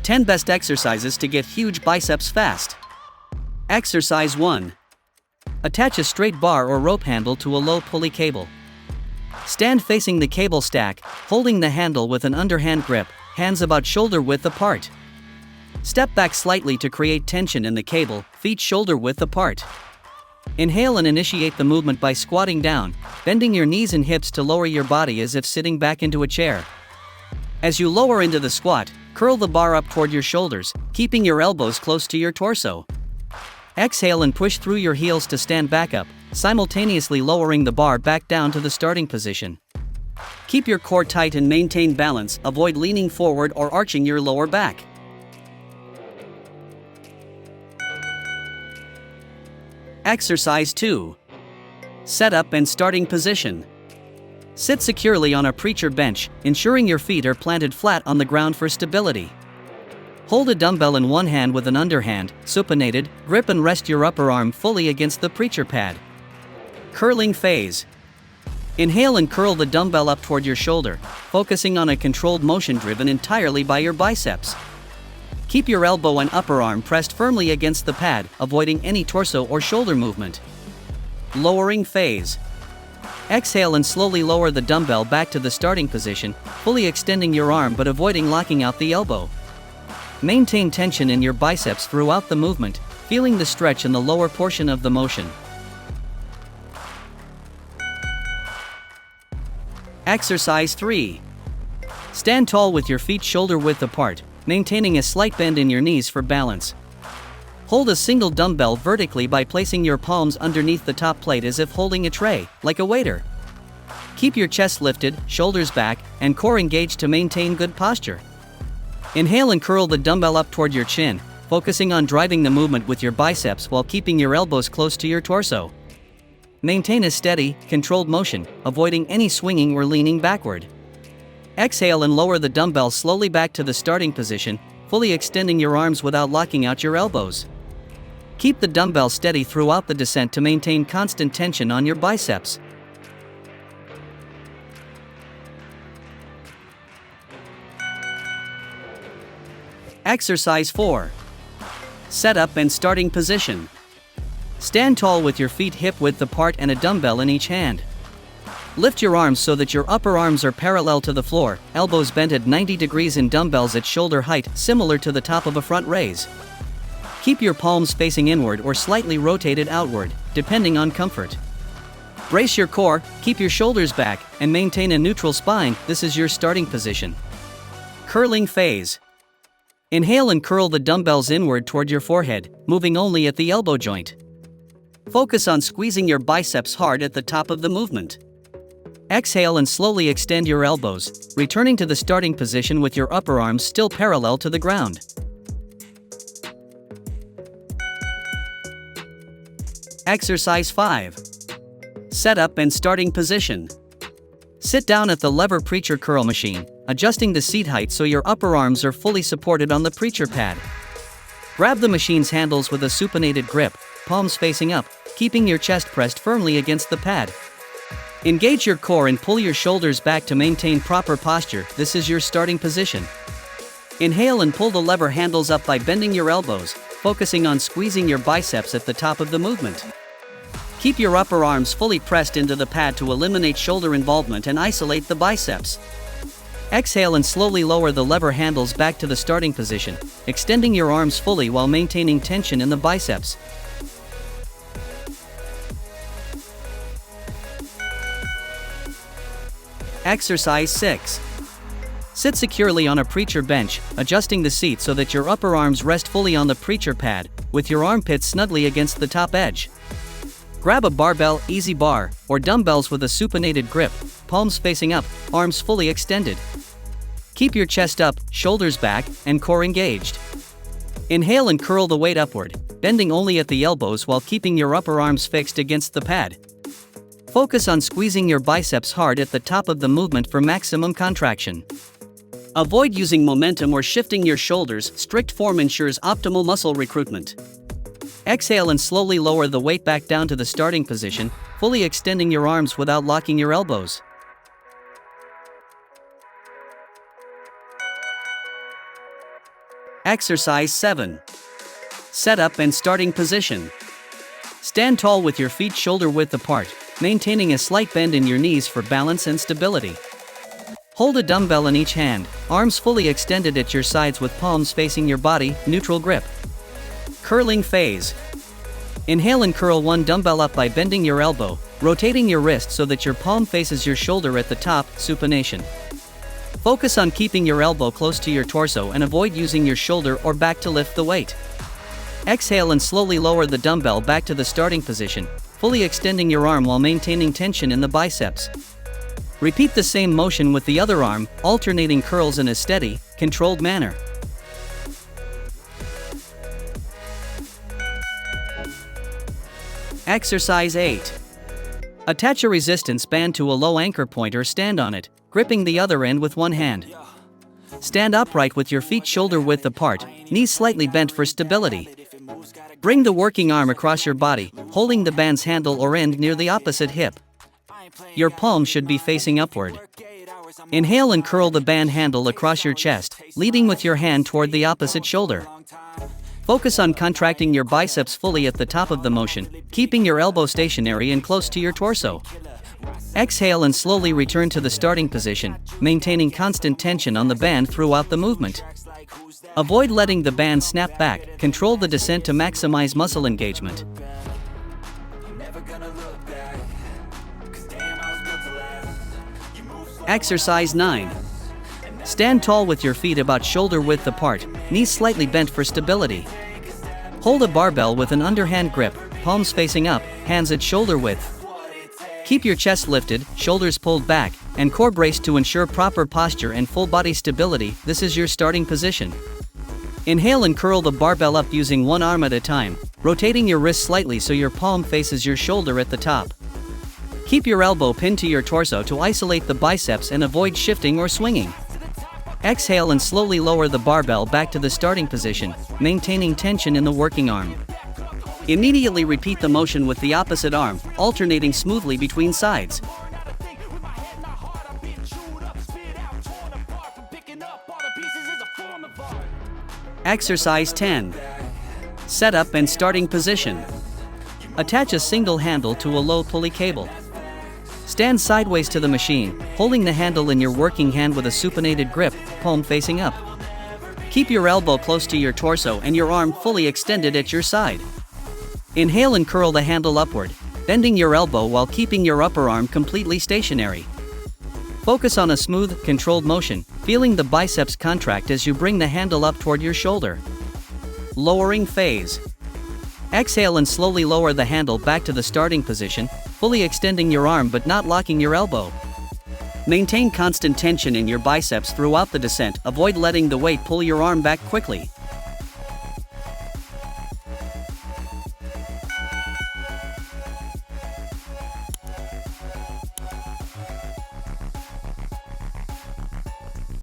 10 best exercises to get huge biceps fast. Exercise 1. Attach a straight bar or rope handle to a low pulley cable. Stand facing the cable stack, holding the handle with an underhand grip, hands about shoulder width apart. Step back slightly to create tension in the cable, feet shoulder width apart. Inhale and initiate the movement by squatting down, bending your knees and hips to lower your body as if sitting back into a chair. As you lower into the squat, curl the bar up toward your shoulders, keeping your elbows close to your torso. Exhale and push through your heels to stand back up, simultaneously lowering the bar back down to the starting position. Keep your core tight and maintain balance, avoid leaning forward or arching your lower back. Exercise 2. Setup and starting position. Sit securely on a preacher bench, ensuring your feet are planted flat on the ground for stability. Hold a dumbbell in one hand with an underhand, supinated, grip and rest your upper arm fully against the preacher pad. Curling phase. Inhale and curl the dumbbell up toward your shoulder, focusing on a controlled motion driven entirely by your biceps. Keep your elbow and upper arm pressed firmly against the pad, avoiding any torso or shoulder movement. Lowering phase. Exhale and slowly lower the dumbbell back to the starting position, fully extending your arm but avoiding locking out the elbow. Maintain tension in your biceps throughout the movement, feeling the stretch in the lower portion of the motion. Exercise 3. Stand tall with your feet shoulder width apart, maintaining a slight bend in your knees for balance. Hold a single dumbbell vertically by placing your palms underneath the top plate as if holding a tray, like a waiter. Keep your chest lifted, shoulders back, and core engaged to maintain good posture. Inhale and curl the dumbbell up toward your chin, focusing on driving the movement with your biceps while keeping your elbows close to your torso. Maintain a steady, controlled motion, avoiding any swinging or leaning backward. Exhale and lower the dumbbell slowly back to the starting position, fully extending your arms without locking out your elbows. Keep the dumbbell steady throughout the descent to maintain constant tension on your biceps. Exercise 4. Setup and starting position. Stand tall with your feet hip width apart and a dumbbell in each hand. Lift your arms so that your upper arms are parallel to the floor, elbows bent at 90 degrees and dumbbells at shoulder height, similar to the top of a front raise. Keep your palms facing inward or slightly rotated outward, depending on comfort. Brace your core, keep your shoulders back, and maintain a neutral spine. This is your starting position. Curling phase. Inhale and curl the dumbbells inward toward your forehead, moving only at the elbow joint. Focus on squeezing your biceps hard at the top of the movement. Exhale and slowly extend your elbows, returning to the starting position with your upper arms still parallel to the ground. Exercise 5. Setup and starting position. Sit down at the lever preacher curl machine, adjusting the seat height so your upper arms are fully supported on the preacher pad. Grab the machine's handles with a supinated grip, palms facing up, keeping your chest pressed firmly against the pad. Engage your core and pull your shoulders back to maintain proper posture. This is your starting position. Inhale and pull the lever handles up by bending your elbows, focusing on squeezing your biceps at the top of the movement. Keep your upper arms fully pressed into the pad to eliminate shoulder involvement and isolate the biceps. Exhale and slowly lower the lever handles back to the starting position, extending your arms fully while maintaining tension in the biceps. Exercise 6. Sit securely on a preacher bench, adjusting the seat so that your upper arms rest fully on the preacher pad, with your armpits snugly against the top edge. Grab a barbell, easy bar, or dumbbells with a supinated grip, palms facing up, arms fully extended. Keep your chest up, shoulders back, and core engaged. Inhale and curl the weight upward, bending only at the elbows while keeping your upper arms fixed against the pad. Focus on squeezing your biceps hard at the top of the movement for maximum contraction. Avoid using momentum or shifting your shoulders. Strict form ensures optimal muscle recruitment. Exhale and slowly lower the weight back down to the starting position, fully extending your arms without locking your elbows. Exercise 7. Setup and starting position. Stand tall with your feet shoulder width apart, maintaining a slight bend in your knees for balance and stability. Hold a dumbbell in each hand, arms fully extended at your sides with palms facing your body, neutral grip. Curling phase. Inhale and curl one dumbbell up by bending your elbow, rotating your wrist so that your palm faces your shoulder at the top, supination. Focus on keeping your elbow close to your torso and avoid using your shoulder or back to lift the weight. Exhale and slowly lower the dumbbell back to the starting position, fully extending your arm while maintaining tension in the biceps. Repeat the same motion with the other arm, alternating curls in a steady, controlled manner. Exercise 8. Attach a resistance band to a low anchor point or stand on it, gripping the other end with one hand. Stand upright with your feet shoulder width apart, knees slightly bent for stability. Bring the working arm across your body, holding the band's handle or end near the opposite hip. Your palm should be facing upward. Inhale and curl the band handle across your chest, leading with your hand toward the opposite shoulder. Focus on contracting your biceps fully at the top of the motion, keeping your elbow stationary and close to your torso. Exhale and slowly return to the starting position, maintaining constant tension on the band throughout the movement. Avoid letting the band snap back, control the descent to maximize muscle engagement. Exercise 9. Stand tall with your feet about shoulder width apart, knees slightly bent for stability. Hold a barbell with an underhand grip, palms facing up, hands at shoulder width. Keep your chest lifted, shoulders pulled back, and core braced to ensure proper posture and full body stability. This is your starting position. Inhale and curl the barbell up using one arm at a time, rotating your wrist slightly so your palm faces your shoulder at the top. Keep your elbow pinned to your torso to isolate the biceps and avoid shifting or swinging. Exhale and slowly lower the barbell back to the starting position, maintaining tension in the working arm. Immediately repeat the motion with the opposite arm, alternating smoothly between sides. Exercise 10. Setup and starting position. Attach a single handle to a low pulley cable. Stand sideways to the machine, holding the handle in your working hand with a supinated grip, palm facing up. Keep your elbow close to your torso and your arm fully extended at your side. Inhale and curl the handle upward, bending your elbow while keeping your upper arm completely stationary. Focus on a smooth, controlled motion, feeling the biceps contract as you bring the handle up toward your shoulder. Lowering phase. Exhale and slowly lower the handle back to the starting position, fully extending your arm but not locking your elbow. Maintain constant tension in your biceps throughout the descent. Avoid letting the weight pull your arm back quickly.